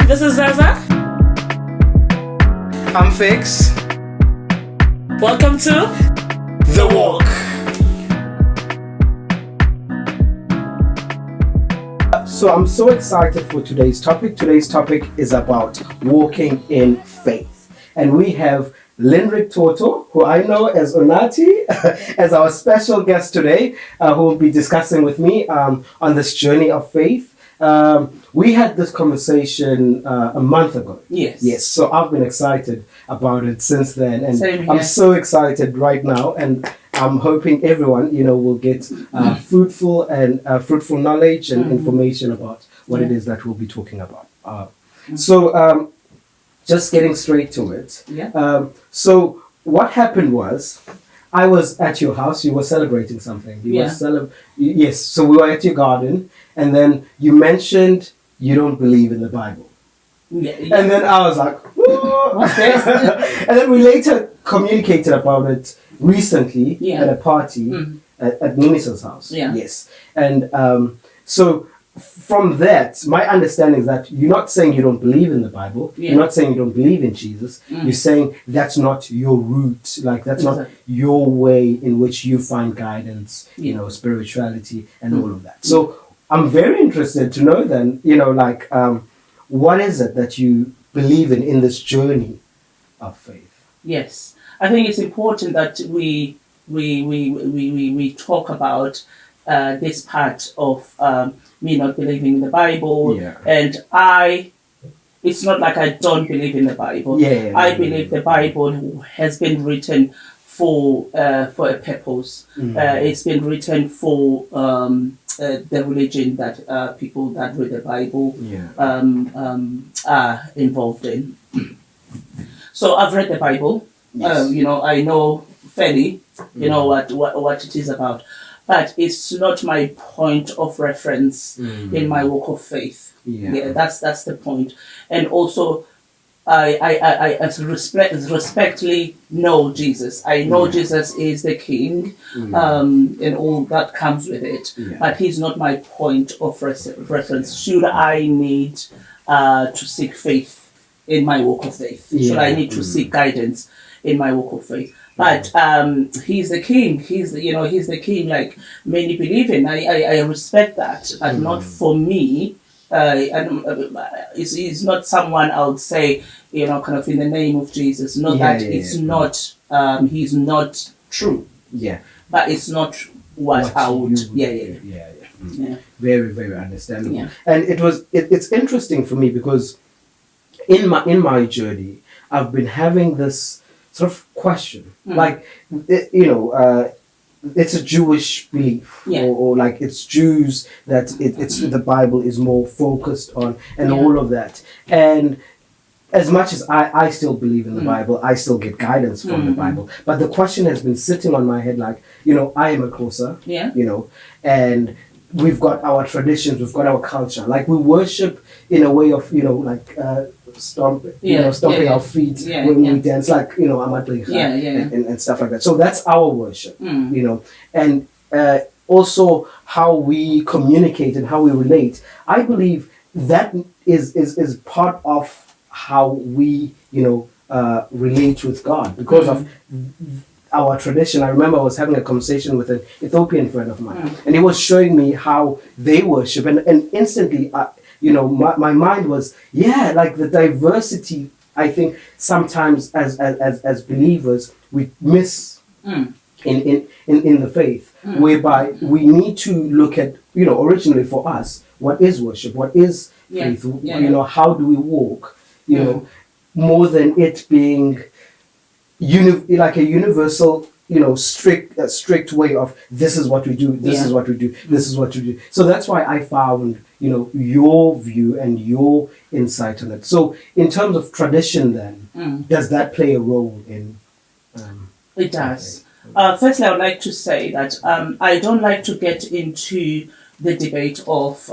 This is Zaza. I'm Fix. Welcome to The Walk. So I'm so excited for today's topic. Today's topic is about walking in faith. And we have LinRic Toto, who I know as Onati, as our special guest today, who will be discussing with me on this journey of faith. We had this conversation a month ago. Yes. So I've been excited about it since then, and Same here. I'm so excited right now, and I'm hoping everyone, will get fruitful knowledge and information about what it is that we'll be talking about. So just getting straight to it. Yeah. So what happened was, I was at your house. You were celebrating something. Yes. So we were at your garden, and then you mentioned you don't believe in the Bible. Yeah. And then I was like, what's this? And then we later communicated about it recently at a party at Munisa's house. Yeah. Yes. And so from that, my understanding is that you're not saying you don't believe in the Bible. Yeah. You're not saying you don't believe in Jesus. You're saying that's not your route. Like, that's not your way in which you find guidance, spirituality and all of that. So I'm very interested to know then, what is it that you believe in this journey of faith? Yes. I think it's important that we talk about this part of me not believing in the Bible. Yeah. And it's not like I don't believe in the Bible. I believe the Bible has been written for a purpose. It's been written for the religion that people that read the Bible are involved in. So I've read the Bible. Yes. I know fairly, what it is about. But it's not my point of reference in my walk of faith. That's the point. And also, I respectfully know Jesus. I know Jesus is the King, and all that comes with it. But he's not my point of reference. Should I need to seek faith in my walk of faith? Should I need to seek guidance in my walk of faith? But he's the King. He's the King. Like many believe in. I respect that, but not for me. He's not someone I would say, kind of in the name of Jesus. Not not. He's not true. Yeah. But it's not what I would. Very, very understandable. Yeah. And it's interesting for me because in my journey, I've been having this sort of question, it's a Jewish belief, or like it's Jews that it's the Bible is more focused on, and all of that. And as much as I still believe in the Bible, I still get guidance from the Bible. But the question has been sitting on my head, I am a Xhosa, and we've got our traditions, we've got our culture. Like, we worship in a way of, stomping our feet when we dance, like, and stuff like that. So that's our worship, and also how we communicate and how we relate. I believe that is part of how we, relate with God because of our tradition. I remember I was having a conversation with an Ethiopian friend of mine, and he was showing me how they worship, and instantly, my mind was, like the diversity. I think sometimes as believers we miss in the faith, whereby we need to look at, originally for us, what is worship, what is faith, how do we walk, more than it being like a universal, strict way of this is what we do, this is what we do, this is what we do. So that's why I found, your view and your insight on it. So in terms of tradition then, does that play a role in... It does. Firstly, I would like to say that I don't like to get into the debate of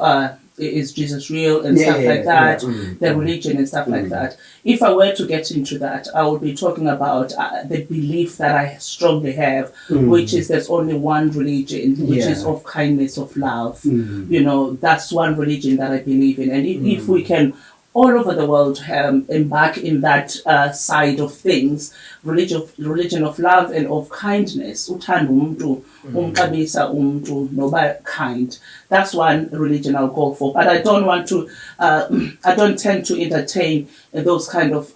is Jesus real and stuff like that, the religion and stuff like that. If I were to get into that, I would be talking about the belief that I strongly have, which is there's only one religion, which is of kindness, of love. You know, that's one religion that I believe in. And if we can all over the world embark in that side of things, religion of love and of kindness. Uthanda umuntu, umxabisa umuntu, noba kind. That's one religion I'll go for. But I don't want to, I don't tend to entertain those kind of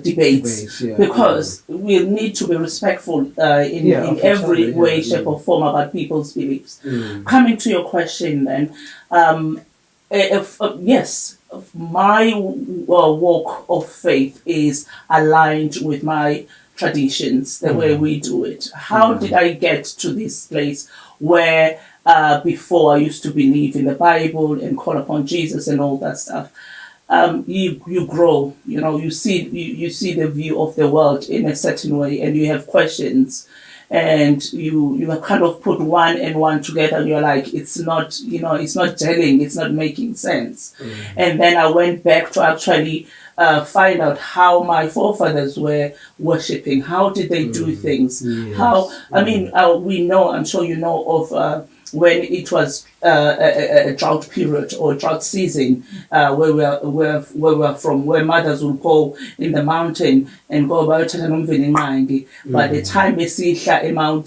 debates, because we need to be respectful in every way, shape or form about people's beliefs. Coming to your question then, yes, my walk of faith is aligned with my traditions, the way we do it. How did I get to this place where before I used to believe in the Bible and call upon Jesus and all that stuff? You grow, you see the view of the world in a certain way, and you have questions, and you kind of put one and one together, and you're like, it's not gelling, it's not making sense. And then I went back to actually find out how my forefathers were worshipping. How did they do things? How, we know, I'm sure you know of when it was a drought period or drought season, where we are from, where mothers will go in the mountain and go about it. By the time they see down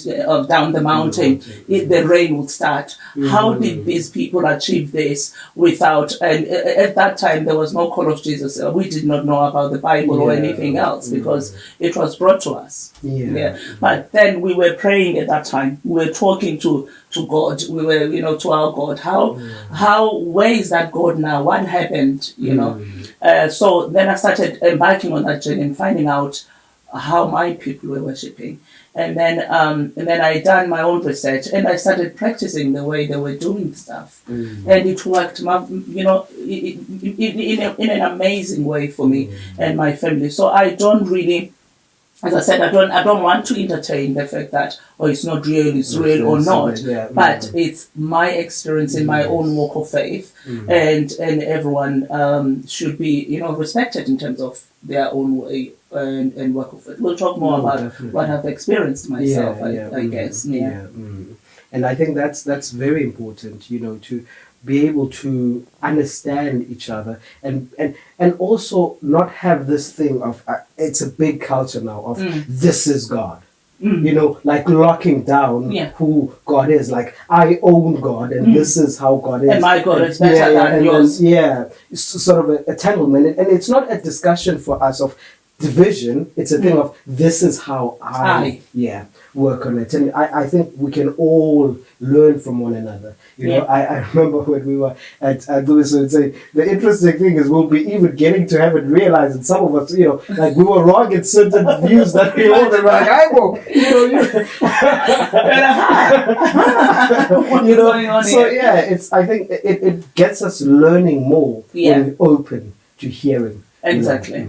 the mountain, the rain would start. How did these people achieve this without? And at that time there was no call of Jesus. We did not know about the Bible or anything else, because it was brought to us. But then we were praying at that time. We were talking to God. We were, to our God. Where is that God now? What happened? So then I started embarking on that journey and finding out how my people were worshipping. And then I done my own research, and I started practicing the way they were doing stuff. And it worked, in an amazing way for me and my family. So I don't really, as I said, I don't want to entertain the fact that, it's not real, it's real or not. But it's my experience in my own walk of faith, and everyone should be, respected in terms of their own way and work of faith. We'll talk more about what I've experienced myself, I guess. And I think that's very important, to be able to understand each other and also not have this thing of it's a big culture now of this is God. Like locking down who God is. Like, I own God, and this is how God is. And my God is better than yours. It's sort of a entanglement. And it's not a discussion for us of division. It's a thing of, this is how I work on it. And I think we can all learn from one another. I remember when we were at Lewis would say, the interesting thing is we'll be even getting to heaven realizing some of us, like we were wrong in certain views that we hold, and we're like, I won't. What's going on here? I think it gets us learning more when we're open to hearing. Exactly.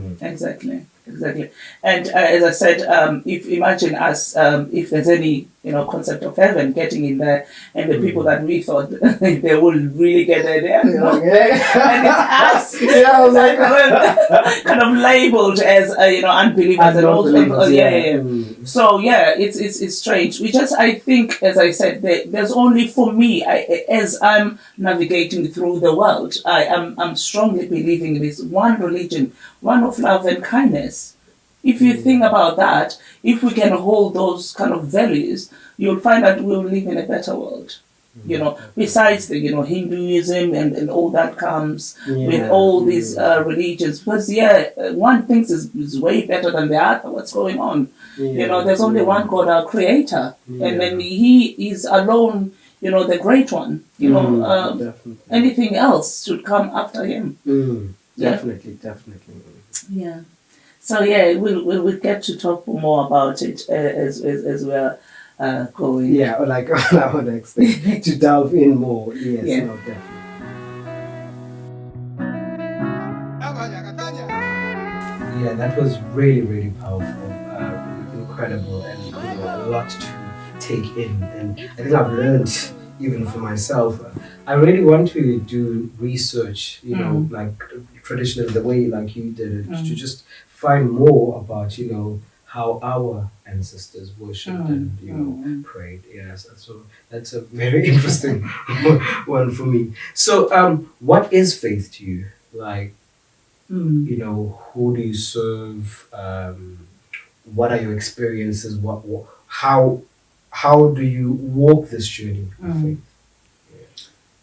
And as I said, if imagine us, if there's any concept of heaven, getting in there, and the people that we thought they will really get there, and it's us, kind of labeled as unbelievers and all. So it's strange. I think, as I said, there's only for me, as I'm navigating through the world, I'm strongly believing in this one religion, one of love and kindness. If you think about that, if we can hold those kind of values, you'll find that we'll live in a better world. Besides the Hinduism and all that comes with all these religions, because one thinks is way better than the other. What's going on? There's only one God, our Creator, and then He is alone. The Great One. Anything else should come after Him. Definitely. Yeah. So we'll get to talk more about it as we're going. Yeah, like on our next thing to delve in more. Yes, no, definitely. Yeah, that was really, really powerful, incredible, and a lot to take in. And I think I've learned, even for myself, I really want to do research, like traditionally the way like you did it, to just find more about, how our ancestors worshipped and prayed. Yes, so that's a very interesting one for me. So, what is faith to you? Like, who do you serve? What are your experiences? How do you walk this journey of faith?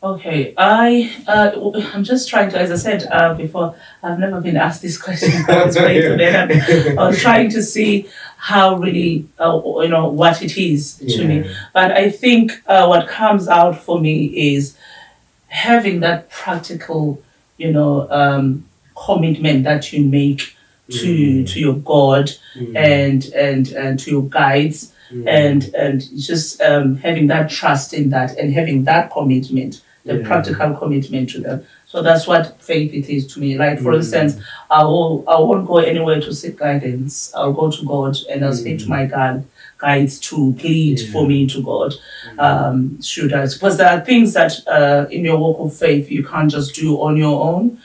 Okay, I'm just trying to, as I said before, I've never been asked this question. I was trying to see how really, what it is to me. But I think what comes out for me is having that practical, commitment that you make to your God and to your guides. And just having that trust in that and having that commitment, the practical commitment to them. So that's what faith it is to me. Like, for instance, I won't go anywhere to seek guidance. I'll go to God and I'll speak to my guides to plead for me to God. Because there are things that in your walk of faith you can't just do on your own.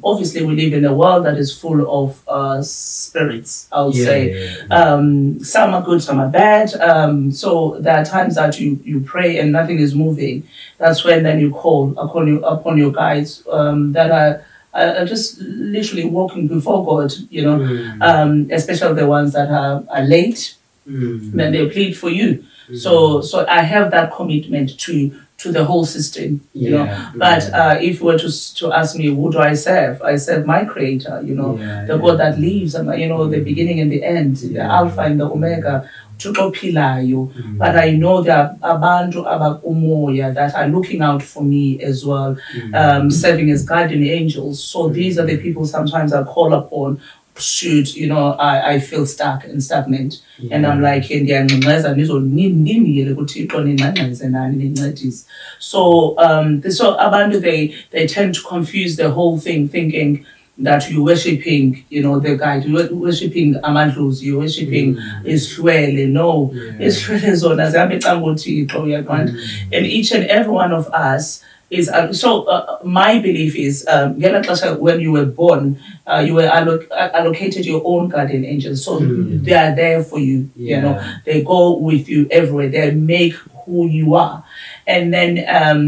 Obviously, we live in a world that is full of spirits, I would say. Some are good, some are bad. So there are times that you pray and nothing is moving. That's when then you call upon your guides that are just literally walking before God, especially the ones that are late. Then they plead for you. So I have that commitment to the whole system, But if you were to ask me, who do I serve? I serve my Creator, the God that lives, and the beginning and the end, the Alpha and the Omega, Toto Pilayo. But I know there are abantu abakumoya that are looking out for me as well, serving as guardian angels. So these are the people sometimes I call upon. Should I feel stuck and stagnant, and I'm like, so abantu they tend to confuse the whole thing, thinking that you're worshipping, the guide, you're worshipping Amadlus, you're worshipping Israel. No, Israel is on us, and each and every one of us is my belief is when you were born, you were allocated your own guardian angels, so they are there for you. They go with you everywhere. They make who you are. And then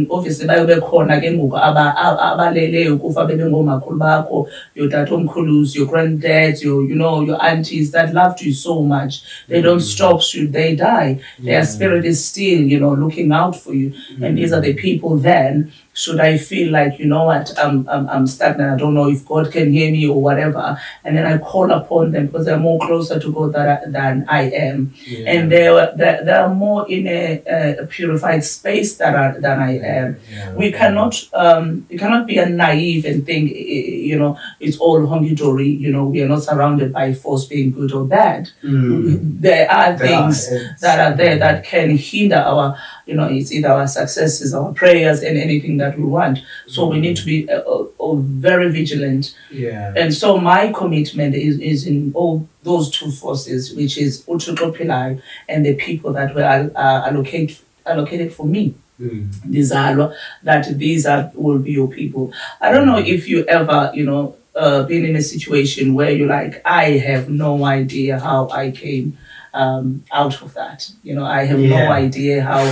obviously bayobe khona ke ngoku abaleleyo kufa bebengomakhulu bakho, your tatomkhulus, your granddads, your aunties that loved you so much. They don't stop should they die. Their spirit is still looking out for you. And these are the people then, should I feel like, I'm stagnant, I don't know if God can hear me or whatever, and then I call upon them because they're more closer to God than I am. And they're more in a purified space than I am. We cannot be naive and think, it's all hunky-dory, we are not surrounded by force being good or bad. There are things that are there that can hinder our, it's either our successes, our prayers, and anything that we want. So we need to be very vigilant. And so my commitment is in all those two forces, which is Ututo Pillai and the people that were allocated for me. Dizalwa, that these will be your people. I don't know if you ever, been in a situation where you're like, I have no idea how I came out of that. I have no idea how,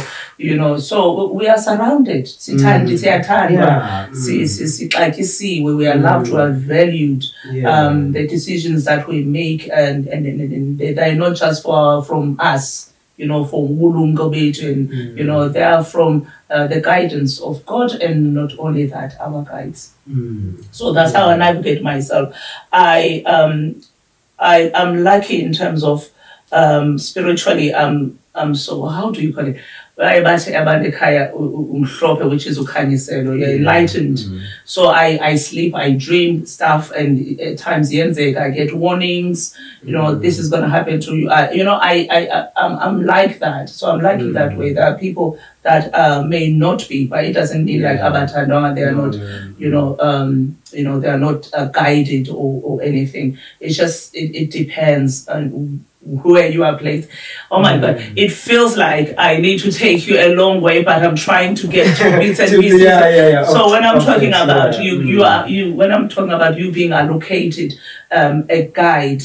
so we are surrounded. We are loved, we are valued. The decisions that we make, and they're not just from us. From Wulunga and they are from the guidance of God, and not only that, our guides. So that's how I navigate myself. I am lucky in terms of spiritually. So how do you call it? Which is you're enlightened. So I sleep, I dream stuff, and at times I get warnings. This is going to happen to you. I'm like that. So I'm lucky that way. There are people that may not be, but it doesn't mean like Avatar. No, they are not. They are not guided or anything. It's just it depends on where you are placed. Oh my God, it feels like I need to take you a long way, but I'm trying to get to bits and pieces. So when I'm talking about when I'm talking about you being allocated a guide,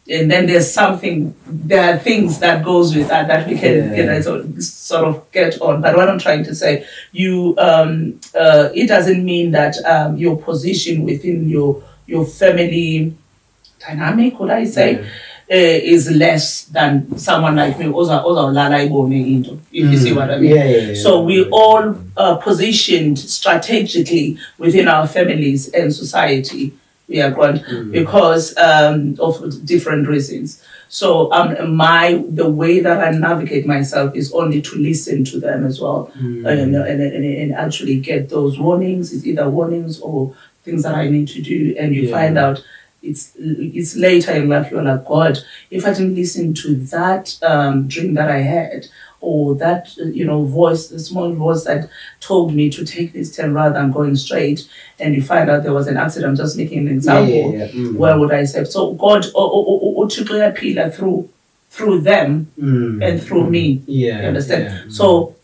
and then there are things that goes with that we can sort of get on. But what I'm trying to say, it doesn't mean that your position within your family dynamic, would I say, is less than someone like me. If you see what I mean. So we all positioned strategically within our families and society. We are going because of different reasons. So the way that I navigate myself is only to listen to them as well, and actually get those warnings. It's either warnings or things that I need to do, and you find out it's later in life you're like, God, if I didn't listen to that dream that I had, or that voice, the small voice that told me to take this turn rather than going straight, and you find out there was an accident. I'm just making an example. Where would I say? So God through them and through me. You understand? So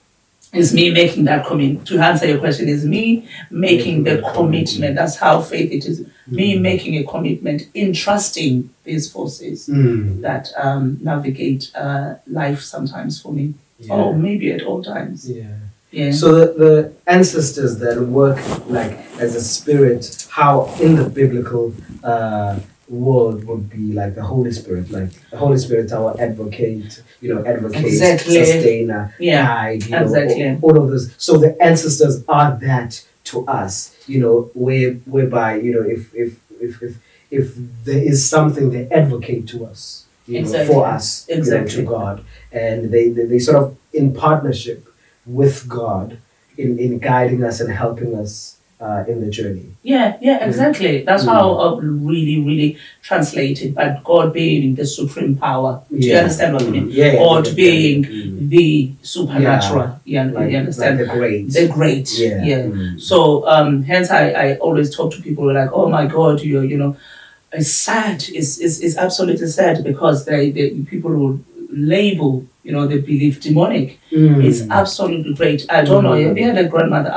it's me making that commitment. To answer your question, is me making the commitment. That's how faith it is. Me making a commitment in trusting these forces that navigate life sometimes for me. Or maybe at all times. So the ancestors that work like as a spirit, how in the biblical world would be like the Holy Spirit, like the Holy Spirit, our advocate, sustainer, guide, all of those. So the ancestors are that to us, whereby, if there is something they advocate to us, for us, to God, and they sort of in partnership with God in guiding us and helping us in the journey. Exactly. That's how I really, really translate it. But God being the supreme power. Do you understand what I mean? God being the supernatural. You understand? Like the great. So hence I always talk to people like, oh my God, it's sad. It's absolutely sad because people will label, they believe demonic. It's absolutely great. I don't know. Have you had a grandmother?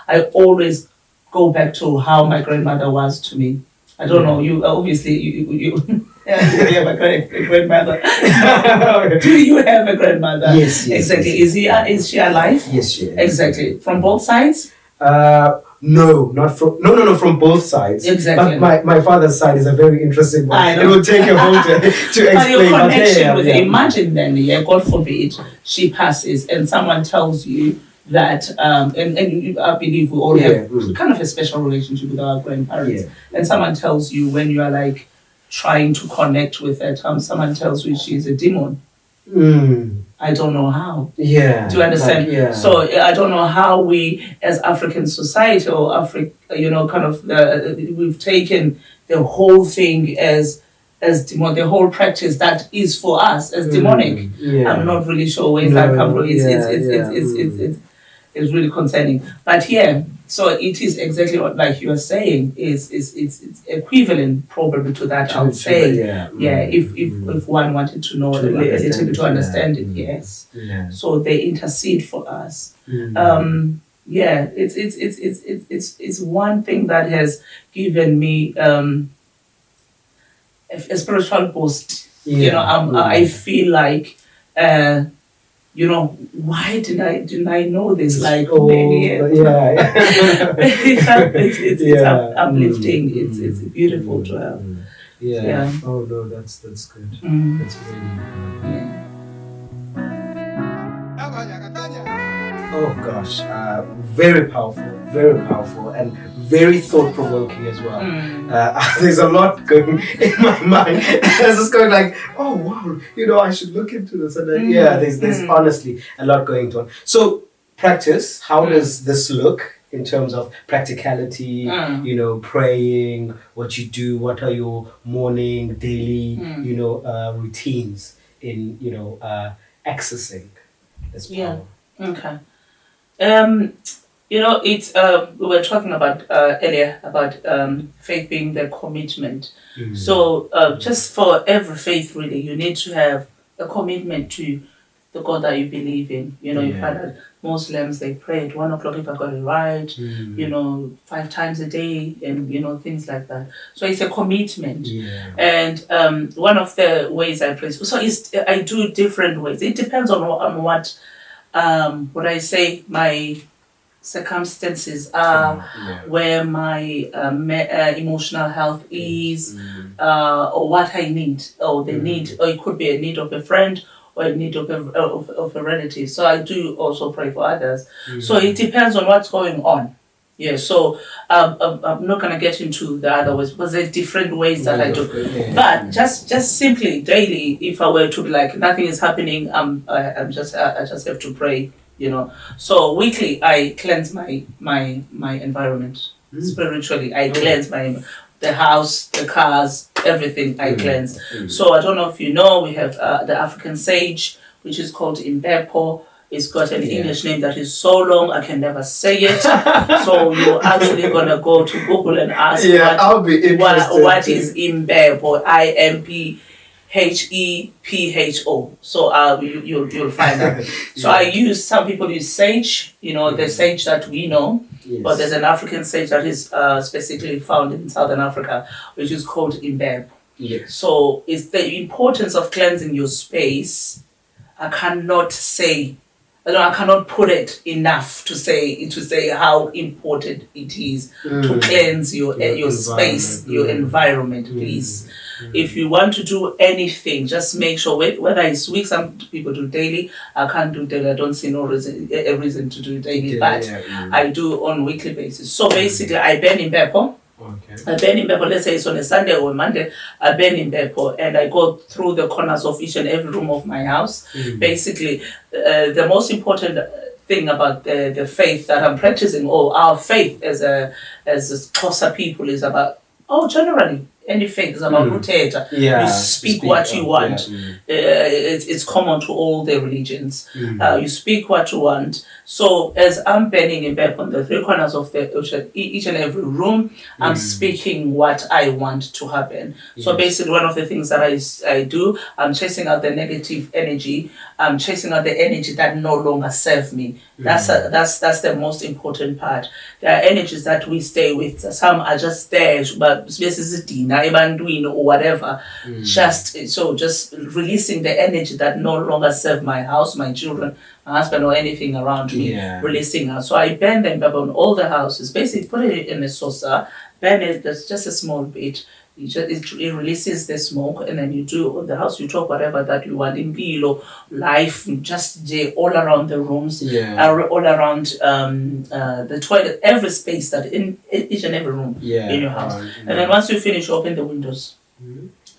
I always go back to how my grandmother was to me. I don't know. You obviously you have a grandmother. Do you have a grandmother? Yes. Exactly. Is she alive? Yes, she is. Exactly. From both sides? No, from both sides. Exactly. But my father's side is a very interesting one. It will take a whole day to explain. But your connection with her, imagine then, God forbid, she passes and someone tells you that, and I believe we all have kind of a special relationship with our grandparents. And someone tells you when you are like trying to connect with her, someone tells you she's a demon. I don't know how. Do you understand? So I don't know how we, as African society or we've taken the whole thing as demon, the whole practice that is for us as demonic. I'm not really sure where that comes from. It's really concerning. But so it is exactly what, like you are saying, it's equivalent probably to that. I would say, if one wanted to know a little bit to understand it, yes. So they intercede for us. It's one thing that has given me a spiritual boost. I feel like. Why didn't I know this? Like, maybe it's uplifting. It's beautiful to have. Oh no, that's good. That's really good. Oh gosh, very powerful, and very thought-provoking as well. There's a lot going in my mind. I was just going like, oh wow, I should look into this. And then, there's honestly a lot going on. So practice, how does this look in terms of practicality, praying, what you do, what are your morning, daily, routines in, accessing this power? Okay. It's we were talking about earlier about faith being the commitment. So just for every faith, really, you need to have a commitment to the God that you believe in. You know, you find that Muslims, they pray at 1 o'clock if I got it right, 5 times a day, and, things like that. So it's a commitment. Yeah. And one of the ways I pray, so I do different ways. It depends on what I say, my circumstances are, where my emotional health is, or what I need, or the need, or it could be a need of a friend, or a need of a relative. So I do also pray for others. So it depends on what's going on. Yeah, so I'm not going to get into the other ways because there's different ways that I do. But just simply daily, if I were to be like nothing is happening, I just have to pray. So weekly I cleanse my environment spiritually. I cleanse the house, the cars, everything I cleanse. So I don't know if you know, we have the African sage, which is called Imbepo. It's got an English name that is so long I can never say it. So you're actually gonna go to Google and ask what is Imbepo, IMPHEPHO. So you'll find out. So some people use sage, the sage that we know, but there's an African sage that is specifically found in Southern Africa, which is called Imbeb. Yes. So it's the importance of cleansing your space. I cannot put it enough to say how important it is to cleanse your space, your environment, please. If you want to do anything, just make sure, whether it's week, some people do daily. I can't do daily. I don't see a reason to do daily, but I do on a weekly basis. So basically, I burn in Beppo. I burn in Beppo. Let's say it's on a Sunday or a Monday. I burn in Beppo, and I go through the corners of each and every room of my house. Basically, the most important thing about the faith that I'm practicing, or our faith as a Xhosa people, is about generally. Any faith is about uthetha. You speak what you want. It's common to all the religions. You speak what you want. So as I'm burning in back on the 3 corners of each and every room, I'm speaking what I want to happen. So basically, one of the things that I do, I'm chasing out the negative energy. I'm chasing out the energy that no longer serve me. That's the most important part. There are energies that we stay with. Some are just there, but or whatever. Just releasing the energy that no longer serve my house, my children, my husband, or anything around me. Releasing out. So I burn them on all the houses. Basically, put it in a saucer. Burn it. That's just a small bit. It releases the smoke, and then you do on the house. You talk whatever that you want in below life, just all around the rooms, all around the toilet, every space that in each and every room in your house. And then once you finish, open the windows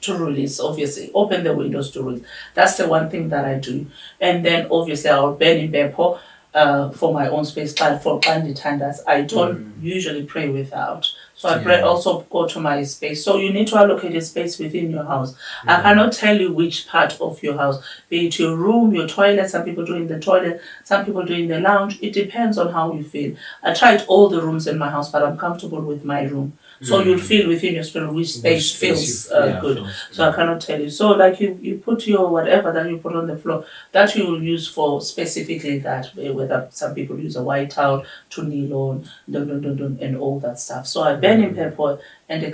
to release. Obviously, open the windows to release. That's the one thing that I do. And then obviously I'll burn in Beppo for my own space. But for Banditandas, I don't usually pray without. So I also go to my space. So you need to allocate a space within your house. I cannot tell you which part of your house, be it your room, your toilet. Some people do in the toilet, some people do in the lounge. It depends on how you feel. I tried all the rooms in my house, but I'm comfortable with my room. So you'll feel within your spirit which space feels good. So I cannot tell you. So like you put your whatever that you put on the floor, that you will use for specifically that, whether some people use a white towel to kneel on, and all that stuff. So I burn in pepper and a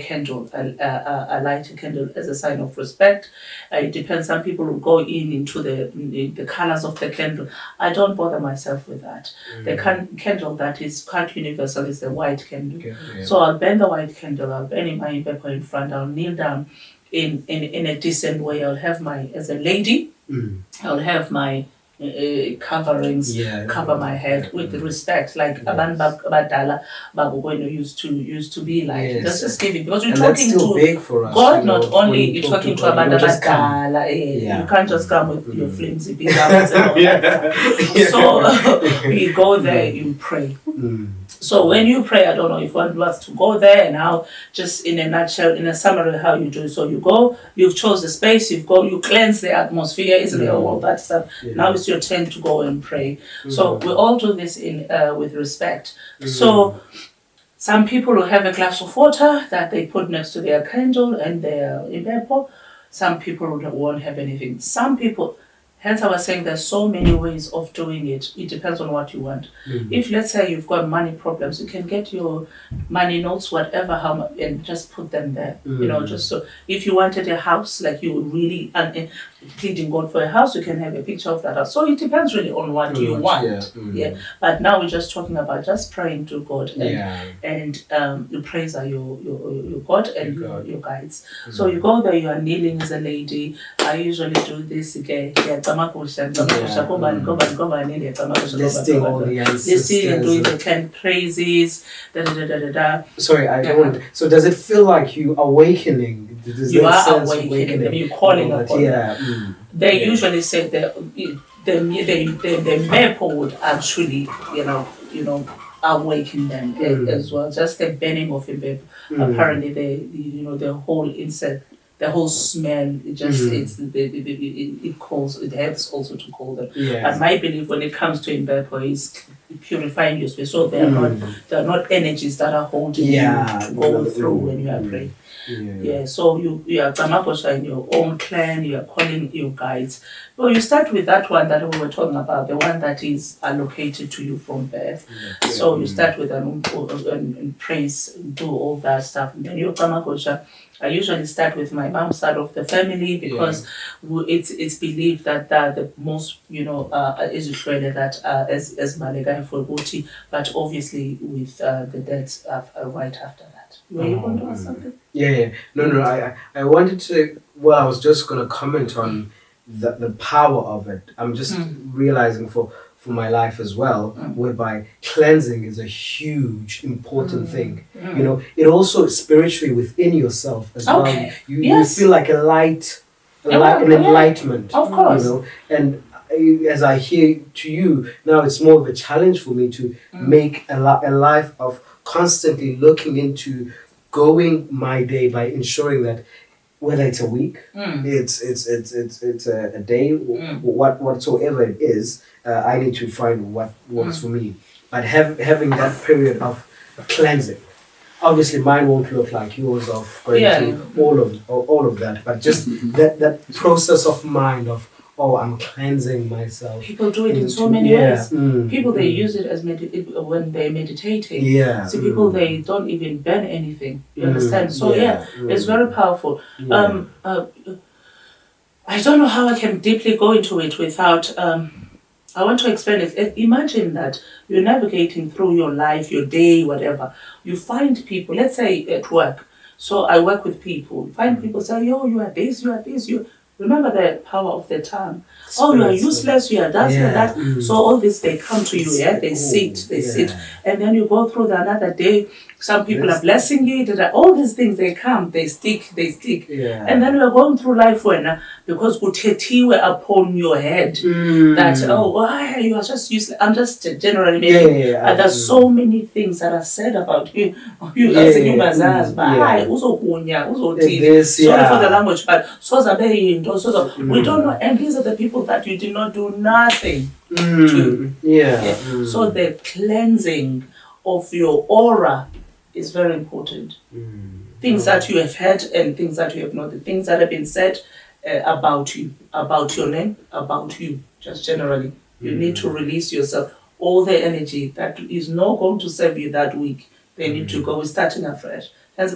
candle. I light a candle as a sign of respect. It depends. Some people will go into the colors of the candle. I don't bother myself with that. The candle that is quite universal is the white candle. So I'll burn the white candle. I'll burn my pepper in front. I'll kneel down in a decent way. I'll have as a lady, I'll have my coverings, cover my head with respect, like abantu abadala babukwenu used to be like. That's just giving, because you're talking to big for us, God. Not only you're talking to abantu abadala, you can't just come with your flimsy big arms and all that. So you go there, you pray. So when you pray, I don't know if one wants to go there and how, just in a nutshell, in a summary, how you do it. So you go, you've chose the space, you cleanse the atmosphere, isn't it, all that stuff. Now it's your turn to go and pray. So we all do this with respect. So some people will have a glass of water that they put next to their candle and their imbepo. Some people won't have anything. Some people Hence, I was saying there's so many ways of doing it. It depends on what you want. If, let's say, you've got money problems, you can get your money notes, whatever, and just put them there. Just so if you wanted a house, like you really pleading God for a house, you can have a picture of that house. So it depends really on what you want. Yeah. But now we're just talking about just praying to God and your prayers are your God and your guides. So you go there, you are kneeling as a lady. I usually do this again. Listing all the ancestors. And doing the 10 praises. Sorry, I don't want. So does it feel like you awakening? You are awakening them. You're calling upon them. They usually say the maple would actually, awaken them as well. Just the burning of a maple. Apparently, the whole insect. The whole smell, it just it calls. It helps also to call them. And my belief when it comes to Imbeko is purifying your space. So they are not energies that are holding you to go through when you are praying. So you are Kamakosha in your own clan. You are calling your guides. Well, you start with that one that we were talking about, the one that is allocated to you from birth. So you start with and praise, do all that stuff, and then you Kamakosha. I usually start with my mom's side of the family because it's believed that the most, is Australia that as Malega for Guti, but obviously with the deaths right after that. Were you going to ask something? No, I wanted to, I was just going to comment on the power of it. I'm just realizing for my life as well, whereby cleansing is a huge, important thing. It also spiritually within yourself as well. You feel like a light, an enlightenment. Of course. And as I hear to you, now it's more of a challenge for me to make a life of constantly looking into going my day by ensuring that whether it's a week, it's a day, whatsoever it is, I need to find what works for me. But having that period of cleansing, obviously mine won't look like yours of going through all of that, but just that process of mind of I'm cleansing myself. People do it in so many ways. People they use it as when they're meditating. So people they don't even burn anything. You understand? So it's very powerful. I don't know how I can deeply go into it without. I want to explain it. Imagine that you're navigating through your life, your day, whatever. You find people. Let's say at work. So I work with people. Find people say, "Yo, you are this. You are this. You." Remember the power of the tongue. You are useless, you are that, you are that. So all this, they come to you, they sit. And then you go through another day. Some people are blessing you. All these things, they come, they stick. And then we are going through life because were upon your head that, why you are just useless. I'm just generally making, there's so many things that are said about you. Sorry for the language, but we don't know. And these are the people that you did not do nothing to. So the cleansing of your aura is very important. Things that you have heard and things that you have not, the things that have been said about you, about your name, about you, just generally. You need to release yourself. All the energy that is not going to serve you that week, they need to go starting afresh. That's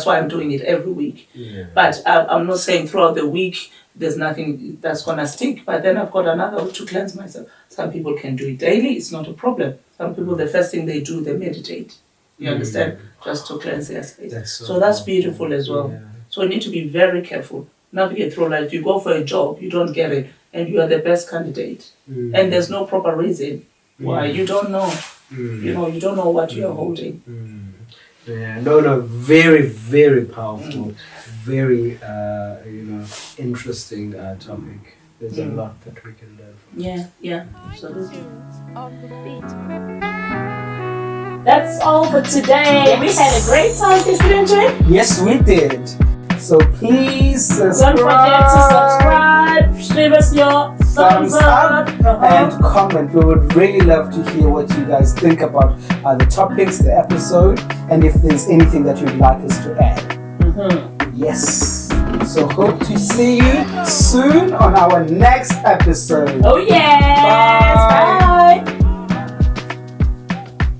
why I'm doing it every week. But I'm not saying throughout the week there's nothing that's going to stick, but then I've got another way to cleanse myself. Some people can do it daily, it's not a problem. Some people, the first thing they do, they meditate. You understand? Just to cleanse their space. So that's beautiful as well. So you need to be very careful. Navigate through life. If you go for a job, you don't get it, and you are the best candidate, and there's no proper reason why. You don't know. You don't know what you are holding. Very, very powerful, very interesting topic. There's a lot that we can learn from. Absolutely. That's all for today. We had a great time, didn't we? Yes, we did. So please subscribe. Don't forget to subscribe. Give us your thumbs up. And comment. We would really love to hear what you guys think about the topics, the episode, and if there's anything that you'd like us to add. Yes. So hope to see you soon on our next episode. Oh yes. Bye.